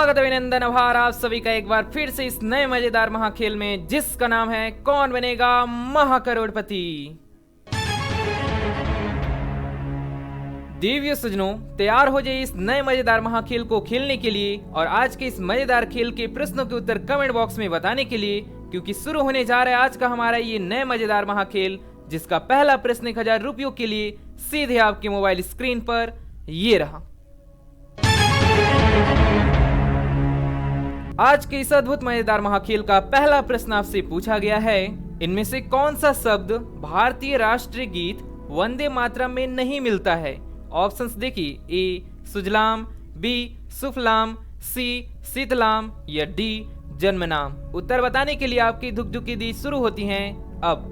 स्वागत है अभिनंदन आभार आप सभी का एक बार फिर से इस नए मजेदार महाखेल में, जिसका नाम है कौन बनेगा महाकरोड़पति। देवियों सज्जनों, तैयार हो जाइए इस नए मजेदार महाखेल को खेलने के लिए और आज के इस मजेदार खेल के प्रश्नों के उत्तर कमेंट बॉक्स में बताने के लिए, क्योंकि शुरू होने जा रहा है आज का हमारा ये नए मजेदार महाखेल, जिसका पहला प्रश्न 1000 रुपयों के लिए सीधे आपके मोबाइल स्क्रीन पर ये रहा। आज के इस अद्भुत मजेदार महाखेल का पहला प्रश्न आपसे पूछा गया है, इनमें से कौन सा शब्द भारतीय राष्ट्रीय गीत वंदे मातरम में नहीं मिलता है। ऑप्शंस देखिए, ए सुजलाम, बी सुफलाम, सी शीतलाम या डी जन्मनाम। उत्तर बताने के लिए आपकी धुक-धुकी दी शुरू होती हैं अब।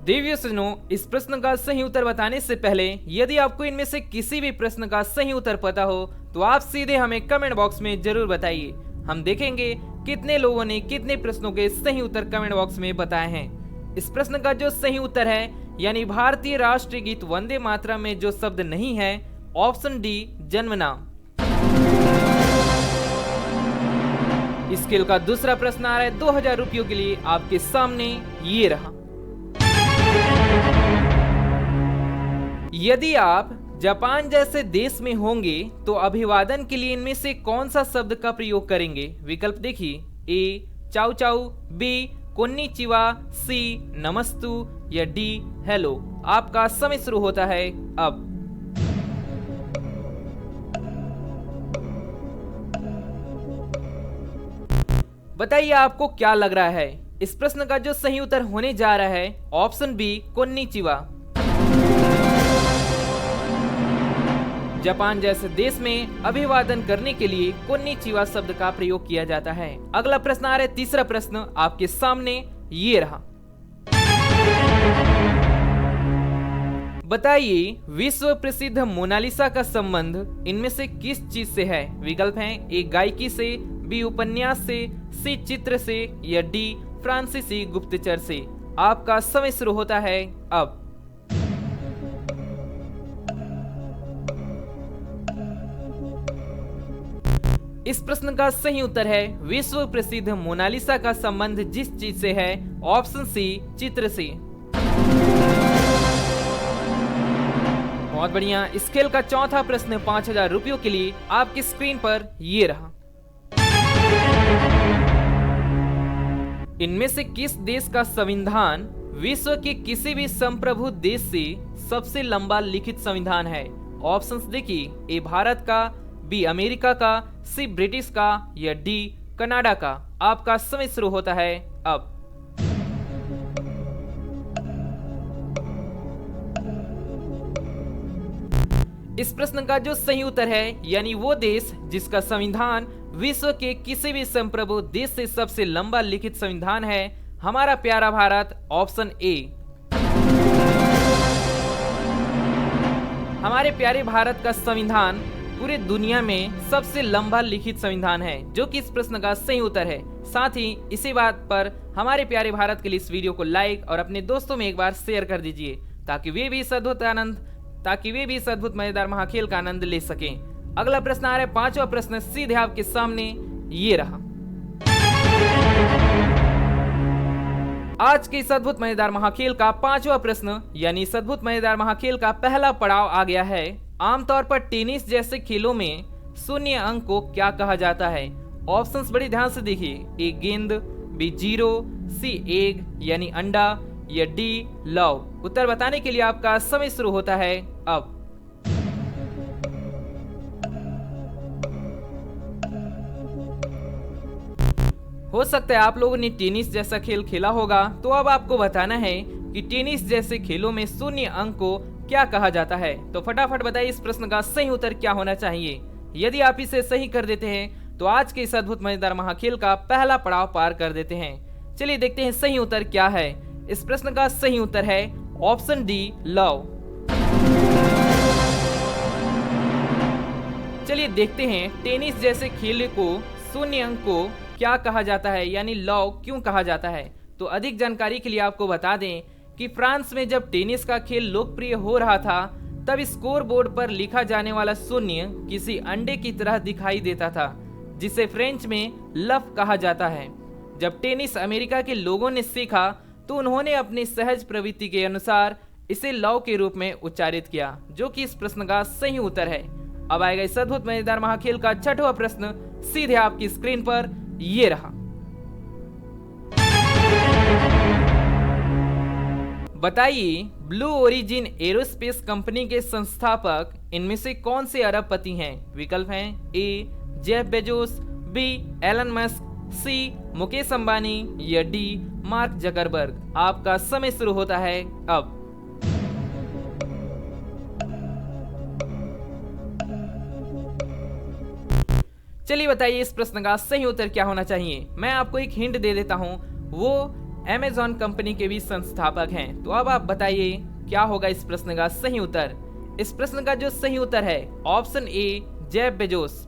देवियों सज्जनों, इस प्रश्न का सही उत्तर बताने से पहले यदि आपको इनमें से किसी भी प्रश्न का सही उत्तर पता हो तो आप सीधे हमें कमेंट बॉक्स में जरूर बताइए। हम देखेंगे कितने लोगों ने कितने प्रश्नों के सही उत्तर कमेंट बॉक्स में बताए हैं। इस प्रश्न का जो सही उत्तर है, यानी भारतीय राष्ट्रीय गीत वंदे मातरम में जो शब्द नहीं है, ऑप्शन डी जन्मनाम। इस खेल का दूसरा प्रश्न आ रहा है 2000 रुपयों के लिए आपके सामने ये रहा। यदि आप जापान जैसे देश में होंगे तो अभिवादन के लिए इनमें से कौन सा शब्द का प्रयोग करेंगे। विकल्प देखिए, ए चाउ चाउ, बी कोन्निचिवा, सी नमस्तु या डी हेलो। आपका समय शुरू होता है अब। बताइए आपको क्या लग रहा है। इस प्रश्न का जो सही उत्तर होने जा रहा है, ऑप्शन बी कोन्निचिवा। जापान जैसे देश में अभिवादन करने के लिए कोन्निचिवा शब्द का प्रयोग किया जाता है। अगला प्रश्न आ रहा है, तीसरा प्रश्न आपके सामने ये रहा। बताइए विश्व प्रसिद्ध मोनालिसा का संबंध इनमें से किस चीज से है। विकल्प हैं, ए गायकी से, बी उपन्यास से, सी चित्र से या डी फ्रांसीसी गुप्तचर से। आपका समय शुरू होता है अब। इस प्रश्न का सही उत्तर है विश्व प्रसिद्ध मोनालिसा का संबंध जिस चीज से है, ऑप्शन सी चित्र से। बहुत बढ़िया। इस खेल का चौथा प्रश्न 5000 रुपयों के लिए आपकी स्क्रीन पर ये रहा। इनमें से किस देश का संविधान विश्व के किसी भी संप्रभु देश से सबसे लंबा लिखित संविधान है। ऑप्शंस देखिए, ए भारत का, बी अमेरिका का, सी ब्रिटिश का या डी कनाडा का। आपका समय शुरू होता है अब। इस प्रश्न का जो सही उत्तर है, यानी वो देश जिसका संविधान विश्व के किसी भी संप्रभु देश से सबसे लंबा लिखित संविधान है, हमारा प्यारा भारत। Option A. हमारे प्यारे भारत का संविधान पूरे दुनिया में सबसे लंबा लिखित संविधान है, जो कि इस प्रश्न का सही उत्तर है। साथ ही इसी बात पर हमारे प्यारे भारत के लिए इस वीडियो को लाइक और अपने दोस्तों में एक बार शेयर कर दीजिए, ताकि वे भी इस अद्भुत मजेदार महाखेल का आनंद ले सकें। अगला प्रश्न आ रहा है, पांचवा प्रश्न सीधे आपके सामने ये रहा। आज के इस अद्भुत मजेदार महाखेल का पांचवा प्रश्न, यानी इस अद्भुत मजेदार महाखेल का पहला पड़ाव आ गया है। आमतौर पर टेनिस जैसे खेलों में शून्य अंक को क्या कहा जाता है। ऑप्शंस बड़ी ध्यान से देखिए, ए गेंद, बी जीरो, सी एग यानी अंडा या डी लव। उत्तर बताने के लिए आपका समय शुरू होता है अब। हो सकता है आप लोगों ने टेनिस जैसा खेल खेला होगा, तो अब आपको बताना है कि टेनिस जैसे खेलों में शून्य अंक को क्या कहा जाता है। तो फटाफट बताइए इस प्रश्न का सही उत्तर क्या होना चाहिए। यदि आप इसे सही कर देते हैं तो आज के इस अद्भुत मजेदार महाखेल का पहला पड़ाव पार कर देते हैं। चलिए देखते हैं सही उत्तर क्या है। इस प्रश्न का सही उत्तर है ऑप्शन डी लव। चलिए देखते हैं टेनिस जैसे खेल को शून्य अंक को क्या कहा जाता है, यानी लव क्यों कहा जाता है। तो अधिक जानकारी के लिए आपको बता दें कि फ्रांस में जब टेनिस का खेल लोकप्रिय हो रहा था तब स्कोर बोर्ड पर लिखा जाने वाला शून्य किसी अंडे की तरह दिखाई देता था, जिसे फ्रेंच में लफ कहा जाता है। जब टेनिस अमेरिका के लोगों ने सीखा तो उन्होंने अपनी सहज प्रवृत्ति के अनुसार इसे लव के रूप में उच्चारित किया, जो कि इस प्रश्न का सही उत्तर है। अब आएगा इस अद्भुत मजेदार महाखेल का छठवां प्रश्न सीधे आपकी स्क्रीन पर, ये रहा। बताइए, ब्लू ओरिजिन एरोस्पेस कंपनी के संस्थापक इनमें से कौन से अरबपति हैं? विकल्प हैं A Jeff Bezos, B Elon Musk, C Mukesh Ambani या डी मार्क जकरबर्ग। आपका समय शुरू होता है अब। चलिए बताइए इस प्रश्न का सही उत्तर क्या होना चाहिए। मैं आपको एक हिंट दे देता हूं, वो अमेज़न कंपनी के भी संस्थापक हैं। तो अब आप बताइए क्या होगा इस प्रश्न का सही उत्तर। इस प्रश्न का जो सही उत्तर है option A Jeff Bezos.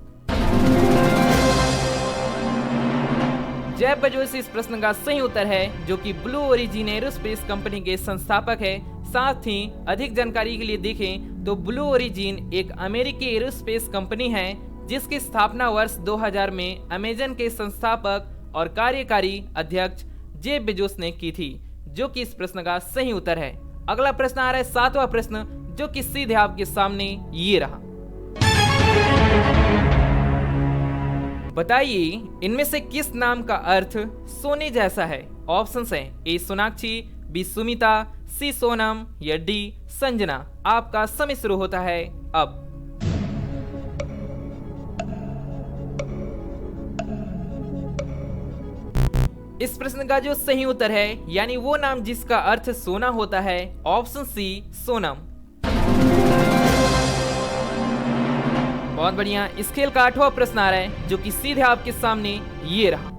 Jeff Bezos इस प्रश्न का सही उत्तर है, जो कि ब्लू ओरिजिन एरोस्पेस कंपनी के संस्थापक है। साथ ही अधिक जानकारी के लिए देखें तो ब्लू ओरिजिन एक अमेरिकी एरोस्पेस कंपनी है जिसकी स्थापना वर्ष 2000 में अमेजन के संस्थापक और कार्यकारी अध्यक्ष जेफ बेजोस ने की थी, जो कि इस प्रश्न का सही उत्तर है। अगला प्रश्न आ रहा है सातवां प्रश्न, जो कि सीधे आपके सामने ये रहा। बताइए, इनमें से किस नाम का अर्थ सोने जैसा है? ऑप्शंस हैं ए सोनाक्षी, बी सुमिता, सी सोनम या डी संजना। आपका समय शुरू होता है अब। इस प्रश्न का जो सही उत्तर है, यानी वो नाम जिसका अर्थ सोना होता है, ऑप्शन सी सोनम। बहुत बढ़िया। इस खेल का 8वां प्रश्न आ रहा है, जो कि सीधे आपके सामने ये रहा।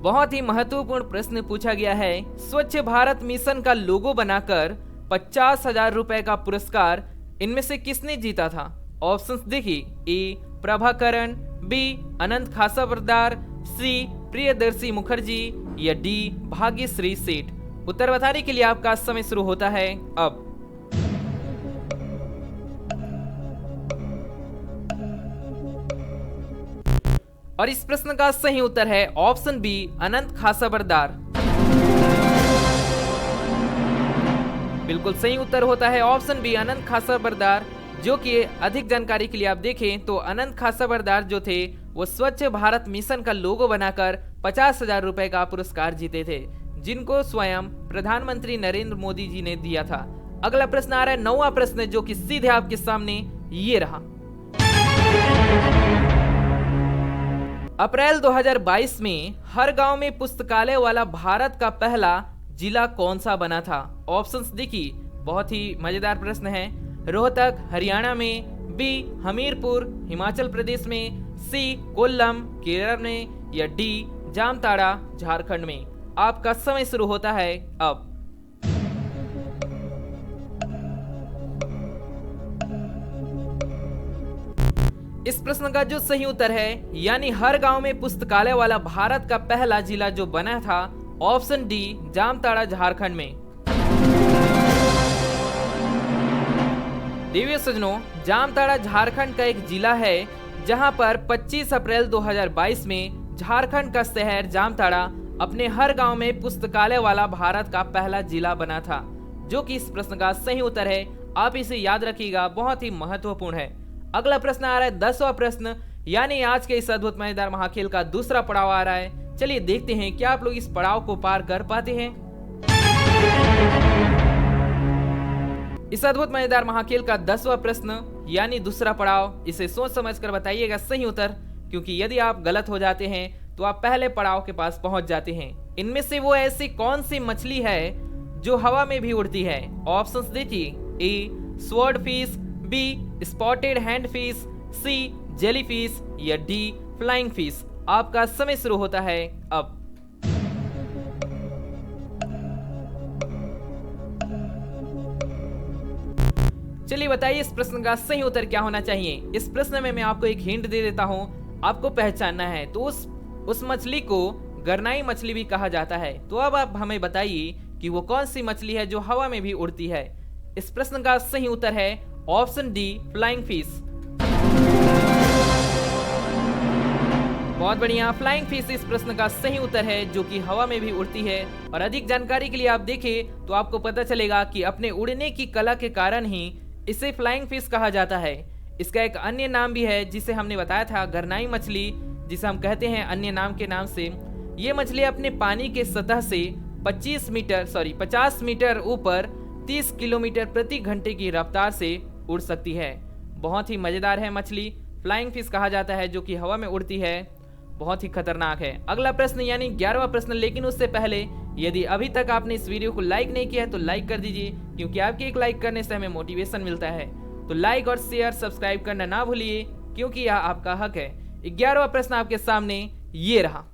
बहुत ही महत्वपूर्ण प्रश्न पूछा गया है। स्वच्छ भारत मिशन का लोगो बनाकर 50,000 रुपए का पुरस्कार इनमें से किसने जीता था? ऑप्शंस देखिए, ए प्रभाकरण, बी अनंत खासावरदार, सी प्रियदर्शी मुखर्जी या डी भाग्यश्री सेठ। उत्तर बताने के लिए आपका समय शुरू होता है अब। और इस प्रश्न का सही उत्तर है ऑप्शन बी अनंत खासावरदार। बिल्कुल सही उत्तर होता है ऑप्शन बी अनंत खासावरदार, जो कि अधिक जानकारी के लिए आप देखें तो अनंत खासावरदार जो थे वो स्वच्छ भारत मिशन का लोगो बनाकर 50,000 रुपए का पुरस्कार जीते थे, जिनको स्वयं प्रधानमंत्री नरेंद्र मोदी जी ने दिया था। अगला प्रश्न आ रहा है 9वां प्रश्न, जो कि सीधे आपके सामने ये रहा। अप्रैल 2022 में हर गांव में पुस्तकालय वाला भारत का पहला जिला कौन सा बना था? ऑप्शंस देखिए, बहुत ही मजेदार प्रश्न है। रोहतक हरियाणा में, बी हमीरपुर हिमाचल प्रदेश में, सी कोल्लम केरल में या डी जामताड़ा झारखंड में। आपका समय शुरू होता है अब। इस प्रश्न का जो सही उत्तर है, यानी हर गांव में पुस्तकालय वाला भारत का पहला जिला जो बना था, ऑप्शन डी जामताड़ा झारखंड में। देवियों सज्जनों, जामताड़ा झारखंड का एक जिला है जहां पर 25 अप्रैल 2022 में झारखंड का शहर जामताड़ा अपने हर गांव में पुस्तकालय वाला भारत का पहला जिला बना था, जो कि इस प्रश्न का सही उत्तर है। आप इसे याद रखिएगा, बहुत ही महत्वपूर्ण है। अगला प्रश्न आ रहा है 10वां प्रश्न, यानी आज के इस अद्भुत मजेदार महाखेल का दूसरा पड़ाव आ रहा है। चलिए देखते हैं क्या आप लोग इस पड़ाव को पार कर पाते हैं। इस अद्भुत मजेदार महाखेल का 10वां प्रश्न यानी दूसरा पड़ाव, इसे सोच समझ कर बताइएगा सही उत्तर, क्योंकि यदि आप गलत हो जाते हैं तो आप पहले पड़ाव के पास पहुंच जाते हैं। इनमें से वो ऐसी कौन सी मछली है जो हवा में भी उड़ती है? ऑप्शंस देखिए, A swordfish, B spotted handfish, C jellyfish या डी फ्लाइंग फिश। आपका समय शुरू होता है अब। चलिए बताइए इस प्रश्न का सही उत्तर क्या होना चाहिए। इस प्रश्न में मैं आपको एक हिंट दे देता हूं, आपको पहचानना है तो उस मछली को गरनाई मछली भी कहा जाता है। तो अब आप हमें बताइए कि वो कौन सी मछली है जो हवा में भी उड़ती है। इस प्रश्न का सही उत्तर है ऑप्शन डी, फ्लाइंग फिश। बहुत बढ़िया, फ्लाइंग फिश इस प्रश्न का सही उत्तर है, जो कि हवा में भी उड़ती है। और अधिक जानकारी के लिए आप देखें तो आपको पता चलेगा कि अपने उड़ने की कला के कारण ही इसे फ्लाइंग फिश कहा जाता है। इसका एक अन्य नाम भी है जिसे हमने बताया था, गरनाई मछली, जिसे हम कहते हैं अन्य नाम के नाम से। ये मछली अपने पानी के सतह से 50 मीटर ऊपर 30 किलोमीटर प्रति घंटे की रफ्तार से उड़ सकती है। बहुत ही मजेदार है मछली, फ्लाइंग फिश कहा जाता है, जो कि हवा में उड़ती है। बहुत ही खतरनाक है। अगला प्रश्न यानी 11वां प्रश्न, लेकिन उससे पहले यदि अभी तक आपने इस वीडियो को लाइक नहीं किया है तो लाइक कर दीजिए, क्योंकि आपके एक लाइक करने से हमें मोटिवेशन मिलता है। तो लाइक और शेयर सब्सक्राइब करना ना भूलिए, क्योंकि यह आपका हक है। 11वां प्रश्न आपके सामने ये रहा।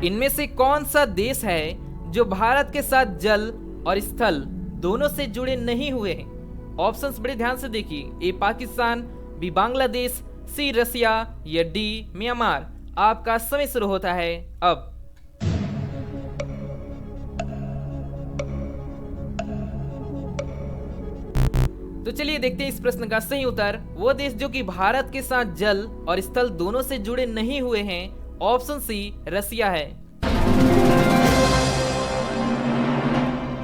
इनमें से कौन सा देश है जो भारत के साथ जल और स्थल दोनों से जुड़े नहीं हुए हैं? ऑप्शंस बड़े ध्यान से देखिए। ए पाकिस्तान, बी बांग्लादेश, सी रसिया या डी म्यांमार। आपका समय शुरू होता है अब। तो चलिए देखते हैं इस प्रश्न का सही उत्तर। वो देश जो कि भारत के साथ जल और स्थल दोनों से जुड़े नहीं हुए हैं, ऑप्शन सी रसिया है।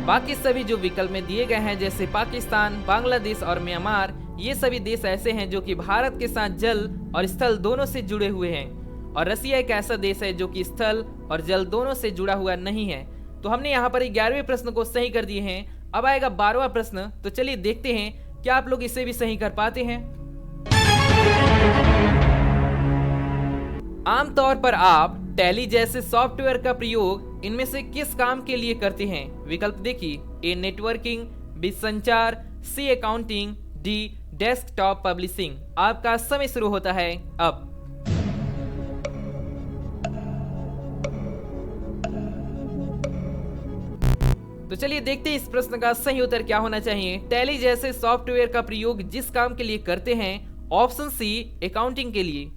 बाकी सभी जो विकल्प में दिए गए हैं, जैसे पाकिस्तान, बांग्लादेश और म्यांमार, ये सभी देश ऐसे हैं जो कि भारत के साथ जल और स्थल दोनों से जुड़े हुए हैं। और रसिया एक ऐसा देश है जो कि स्थल और जल दोनों से जुड़ा हुआ नहीं है। तो हमने यहाँ पर 11वें प्रश्न को सही कर दिए हैं। अब आएगा 12वां प्रश्न। तो चलिए देखते हैं क्या आप लोग इसे भी सही कर पाते हैं। आमतौर पर आप टैली जैसे सॉफ्टवेयर का प्रयोग इनमें से किस काम के लिए करते हैं? विकल्प देखिए। ए नेटवर्किंग, बी संचार, सी अकाउंटिंग, डी डेस्कटॉप पब्लिशिंग। आपका समय शुरू होता है अब। तो चलिए देखते हैं इस प्रश्न का सही उत्तर क्या होना चाहिए। टैली जैसे सॉफ्टवेयर का प्रयोग जिस काम के लिए करते हैं, ऑप्शन सी, अकाउंटिंग के लिए।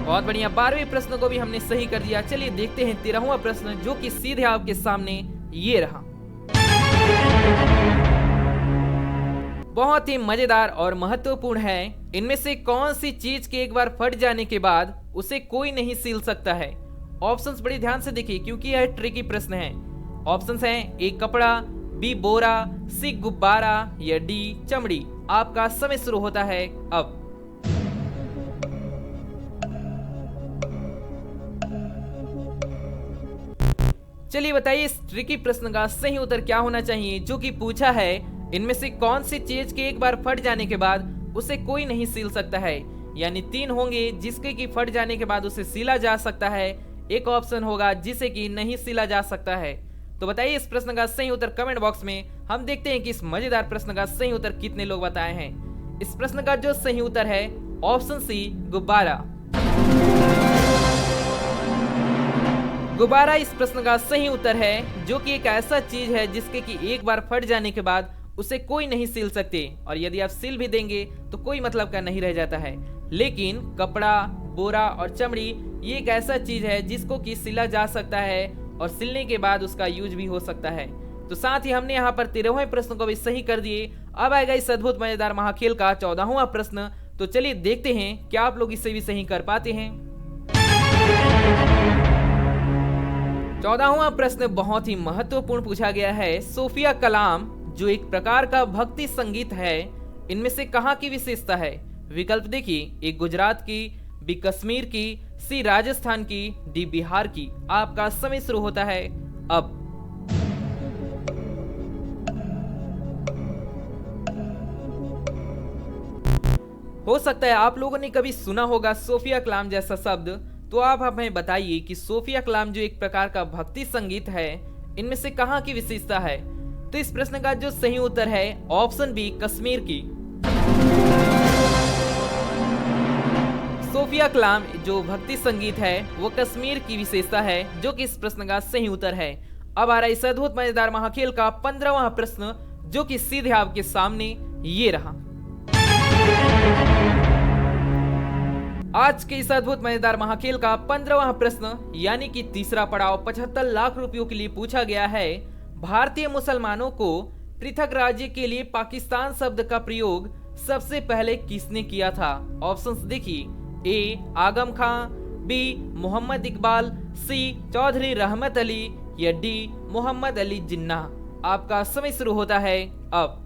बहुत बढ़िया, 12वें प्रश्न को भी हमने सही कर दिया। चलिए देखते हैं 13वां प्रश्न, जो कि सीधे आपके सामने ये रहा। बहुत ही मजेदार और महत्वपूर्ण है। इनमें से कौन सी चीज के एक बार फट जाने के बाद उसे कोई नहीं सील सकता है? ऑप्शंस बड़ी ध्यान से देखिए, क्योंकि यह ट्रिकी प्रश्न है। ऑप्शंस हैं ए कपड़ा, बी बोरा, सी गुब्बारा या डी चमड़ी। आपका समय शुरू होता है अब। चलिए बताइए इस ट्रिकी प्रश्न का सही उत्तर क्या होना चाहिए, जो कि पूछा है इनमें से कौन सी चीज के एक बार फट जाने के बाद उसे कोई नहीं सील सकता है। यानी 3 होंगे जिसके कि फट जाने के बाद उसे सीला जा सकता है, एक ऑप्शन होगा जिसे कि नहीं सीला जा सकता है। तो बताइए इस प्रश्न का सही उत्तर कमेंट बॉक्स में। हम देखते हैं कि इस मजेदार प्रश्न का सही उत्तर कितने लोग बताए हैं। इस प्रश्न का जो सही उत्तर है ऑप्शन सी, गुब्बारा। गुब्बारा इस प्रश्न का सही उत्तर है, जो कि एक ऐसा चीज है जिसके कि एक बार फट जाने के बाद उसे कोई नहीं सील सकते, और यदि आप सील भी देंगे तो कोई मतलब का नहीं रह जाता है। लेकिन कपड़ा, बोरा और चमड़ी ये एक ऐसा चीज है जिसको कि सिला जा सकता है, और सिलने के बाद उसका यूज भी हो सकता है। तो साथ ही हमने यहाँ पर 13वें प्रश्न को भी सही कर दिए। अब आएगा इस अद्भुत मजेदार महाखेल का 14वां प्रश्न। तो चलिए देखते हैं क्या आप लोग इसे भी सही कर पाते हैं। 14वां प्रश्न बहुत ही महत्वपूर्ण पूछा गया है। सूफिया कलाम जो एक प्रकार का भक्ति संगीत है, इनमें से कहाँ की विशेषता है? विकल्प देखिए। ए गुजरात की, बी कश्मीर की, सी राजस्थान की, डी बिहार की। आपका समय शुरू होता है अब। हो सकता है आप लोगों ने कभी सुना होगा सूफिया कलाम जैसा शब्द। तो आप हमें बताइए कि सूफिया कलाम जो एक प्रकार का भक्ति संगीत है, इनमें से कहाँ की विशेषता है? तो इस प्रश्न का जो सही उत्तर है ऑप्शन बी, कश्मीर की। सूफिया कलाम जो भक्ति संगीत है वो कश्मीर की विशेषता है, जो कि इस प्रश्न का सही उत्तर है। अब आ रहा है इस अद्भुत मजेदार महाखेल का 15वां प्रश्न, जो कि सीधे आपके सामने ये रहा। आज के इस अद्भुत मजेदार महाखेल का 15वां प्रश्न यानी कि तीसरा पड़ाव 75 लाख रुपयों के लिए पूछा गया है। भारतीय मुसलमानों को पृथक राज्य के लिए पाकिस्तान शब्द का प्रयोग सबसे पहले किसने किया था? ऑप्शंस देखिए, ए आगम खां, बी मोहम्मद इकबाल, सी चौधरी रहमत अली या डी मोहम्मद अली जिन्ना। आपका समय शुरू होता है अब।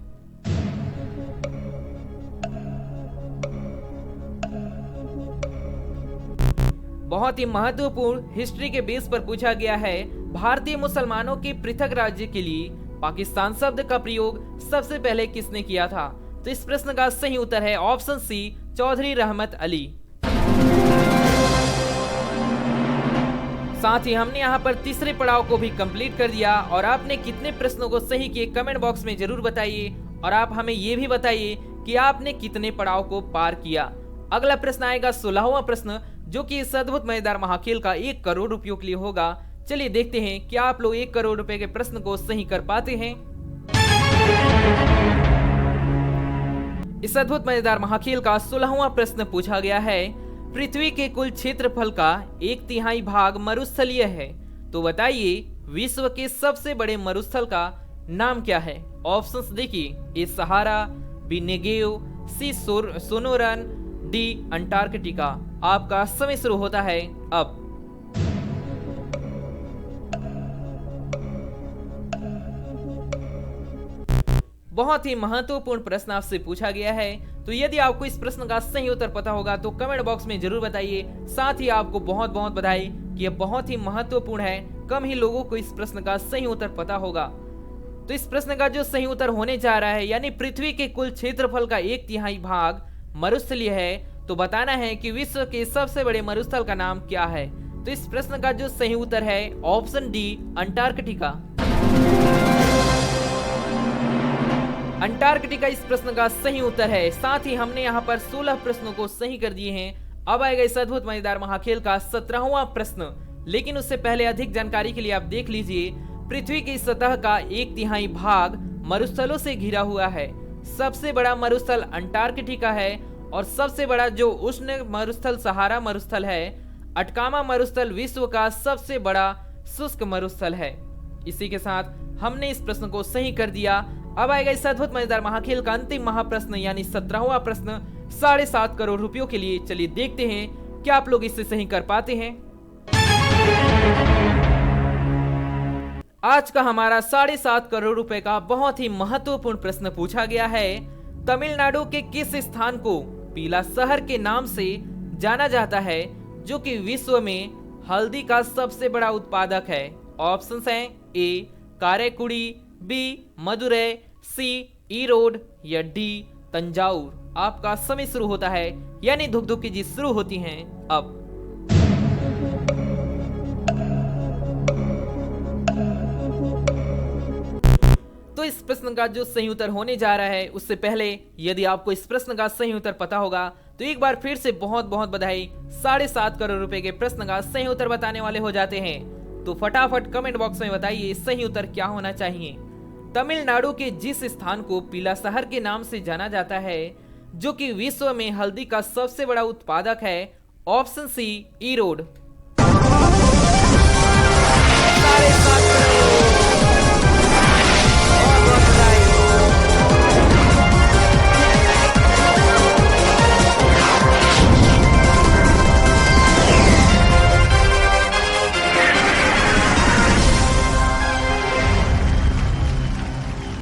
बहुत ही महत्वपूर्ण हिस्ट्री के बेस पर पूछा गया है। भारतीय मुसलमानों के पृथक राज्य के लिए पाकिस्तान शब्द का प्रयोग सबसे पहले किसने किया था? तो इस प्रश्न का सही उत्तर है ऑप्शन सी चौधरी रहमत अली। साथ ही हमने यहाँ पर तीसरे पड़ाव को भी कंप्लीट कर दिया। और आपने कितने प्रश्नों को सही किए कमेंट बॉक्स में जरूर बताइए। और आप हमें ये भी बताइए कि आपने कितने पड़ाव को पार किया। अगला प्रश्न आएगा 16वां प्रश्न, जो कि इस अद्भुत मजेदार महाखेल का 1 करोड़ रुपयों के लिए होगा। चलिए देखते हैं क्या आप लोग 1 करोड़ रुपए के प्रश्न को सही कर पाते हैं। इस अद्भुत मजेदार महाखेल का 16वां प्रश्न पूछा गया है। पृथ्वी के कुल क्षेत्रफल का 1/3 भाग मरुस्थलीय है, तो बताइए विश्व के सबसे बड़े मरुस्थल का नाम क्या है? ऑप्शंस देखिए, ए सहारा, बी नेगेव, सी सोनोरन, डी अंटार्कटिका। आपका समय शुरू होता है अब। बहुत ही महत्वपूर्ण प्रश्न आपसे पूछा गया है, तो यदि आपको इस प्रश्न का सही उत्तर पता होगा तो कमेंट बॉक्स में जरूर बताइए। साथ ही आपको बहुत बहुत बधाई कि यह बहुत ही महत्वपूर्ण है। कम ही लोगों को इस प्रश्न का सही उत्तर पता होगा। तो इस प्रश्न का जो सही उत्तर होने जा रहा है, यानी पृथ्वी के कुल क्षेत्रफल का 1/3 भाग मरुस्थलीय है, तो बताना है कि विश्व के सबसे बड़े मरुस्थल का नाम क्या है? तो इस प्रश्न का जो सही उत्तर है ऑप्शन डी अंटार्कटिका। अंटार्कटिका इस प्रश्न का सही उत्तर है। साथ ही हमने यहाँ पर 16 प्रश्नों को सही कर दिए हैं। अब आएगा इस अद्भुत मजेदार महाखेल का 17वां प्रश्न, लेकिन उससे पहले अधिक जानकारी के लिए आप देख लीजिए। पृथ्वी की सतह का 1/3 भाग मरुस्थलों से घिरा हुआ है। सबसे बड़ा मरुस्थल अंटार्कटिका है और सबसे बड़ा जो उष्ण मरुस्थल सहारा मरुस्थल है। अटकामा मरुस्थल विश्व का सबसे बड़ा शुष्क मरुस्थल है। इसी के साथ हमने इस प्रश्न को सही कर दिया। अब आएगा इस अद्भुत मजेदार महाखेल का अंतिम महाप्रश्न यानी 17वां प्रश्न 7.5 करोड़ रुपयों के लिए। चलिए देखते हैं क्या आप लोग इससे सही कर पाते हैं। आज का हमारा 7.5 करोड़ रुपए का बहुत ही महत्वपूर्ण प्रश्न पूछा गया है। तमिलनाडु के किस स्थान को पीला शहर के नाम से जाना जाता है, जो कि विश्व में हल्दी का सबसे बड़ा उत्पादक है? ऑप्शंस हैं, ए कारेकुड़ी, बी मदुरै, सी ईरोड या डी तंजाउर। आपका समय शुरू होता है, यानी धुक धुक की जी शुरू होती हैं अब। तो इस प्रश्न का जो सही उत्तर होने जा रहा है, उससे पहले यदि आपको इस प्रश्न का सही उत्तर पता होगा तो एक बार फिर से बहुत बहुत बधाई। 7.5 करोड़ रुपए के प्रश्न का सही उत्तर बताने वाले हो जाते हैं। तो फटाफट कमेंट बॉक्स में बताइए सही उत्तर क्या होना चाहिए। तमिलनाडु के जिस स्थान को पीला शहर के नाम से जाना जाता है, जो कि विश्व में हल्दी का सबसे बड़ा उत्पादक है? Option C Erode.